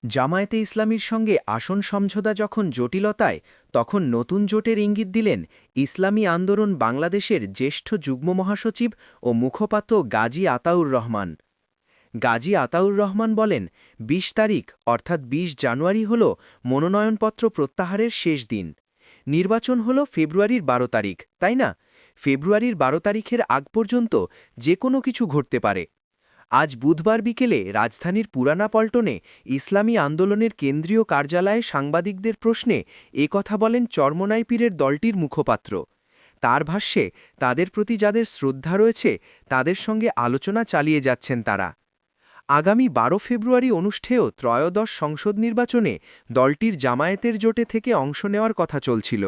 জামায়াতে ইসলামীর সঙ্গে আসন সমঝোতা যখন জটিলতায়, তখন নতুন জোটের ইঙ্গিত দিলেন ইসলামী আন্দোলন বাংলাদেশের জ্যেষ্ঠ যুগ্ম মহাসচিব ও মুখপাত্র গাজী আতাউর রহমান। গাজী আতাউর রহমান বলেন, ২০ তারিখ অর্থাৎ ২০ জানুয়ারি হল মনোনয়নপত্র প্রত্যাহারের শেষ দিন। নির্বাচন হল ফেব্রুয়ারির ১২ তারিখ, তাই না? ফেব্রুয়ারির ১২ তারিখের আগ পর্যন্ত যে কোনো কিছু ঘটতে পারে। আজ বুধবার বিকেলে রাজধানীর পুরানা পল্টনে ইসলামী আন্দোলনের কেন্দ্রীয় কার্যালয়ে সাংবাদিকদের প্রশ্নে কথা বলেন চরমোনাই পীরের দলটির মুখপাত্র। তার ভাষ্যে, তাদের প্রতি যাদের শ্রদ্ধা রয়েছে তাদের সঙ্গে আলোচনা চালিয়ে যাচ্ছেন তারা। আগামী ১২ ফেব্রুয়ারি অনুষ্ঠেয় ত্রয়োদশ সংসদ নির্বাচনে দলটির জামায়াতের জোটে থেকে অংশ নেওয়ার কথা চলছিল।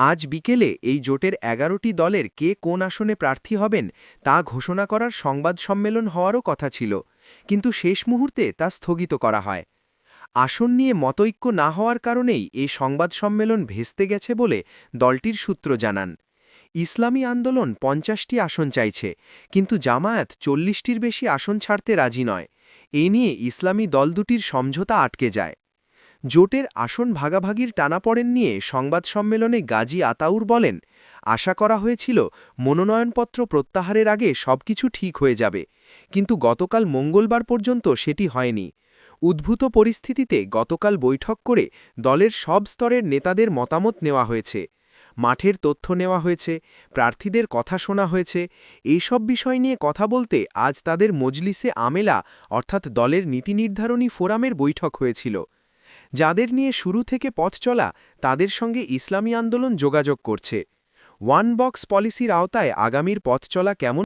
আজ বিকেলে এই জোটের ১১টি দলের কে কোন আসনে প্রার্থী হবেন তা ঘোষণা করার সংবাদ সম্মেলন হওয়ারও কথা ছিল, কিন্তু শেষ মুহূর্তে তা স্থগিত করা হয়। আসন নিয়ে মতৈক্য না হওয়ার কারণেই এই সংবাদ সম্মেলন ভেস্তে গেছে বলে দলটির সূত্র জানান। ইসলামী আন্দোলন ৫০টি আসন চাইছে, কিন্তু জামায়াত ৪০টির বেশি আসন ছাড়তে রাজি নয়। এ নিয়ে ইসলামী দল দুটির সমঝোতা আটকে যায়। জোটের আসন ভাগাভাগির টানাপড়েন নিয়ে সংবাদ সম্মেলনে গাজী আতাউর বলেন, আশা করা হয়েছিল মনোনয়নপত্র প্রত্যাহারের আগে সবকিছু ঠিক হয়ে যাবে, কিন্তু গতকাল মঙ্গলবার পর্যন্ত সেটি হয়নি। উদ্ভূত পরিস্থিতিতে গতকাল বৈঠক করে দলের সব স্তরের নেতাদের মতামত নেওয়া হয়েছে। মাঠের তথ্য নেওয়া হয়েছে, প্রার্থীদের কথা শোনা হয়েছে। এইসব বিষয় নিয়ে কথা বলতে আজ তাদের মজলিসে আমেলা অর্থাৎ দলের নীতি নির্ধারণী ফোরামের বৈঠক হয়েছিল। যাদের নিয়ে শুরু থেকে পথ চলা তাদের সঙ্গে ইসলামী আন্দোলন যোগাযোগ করছে। ওয়ান বক্স পলিসির আওতায় আগামীর পথ চলা কেমন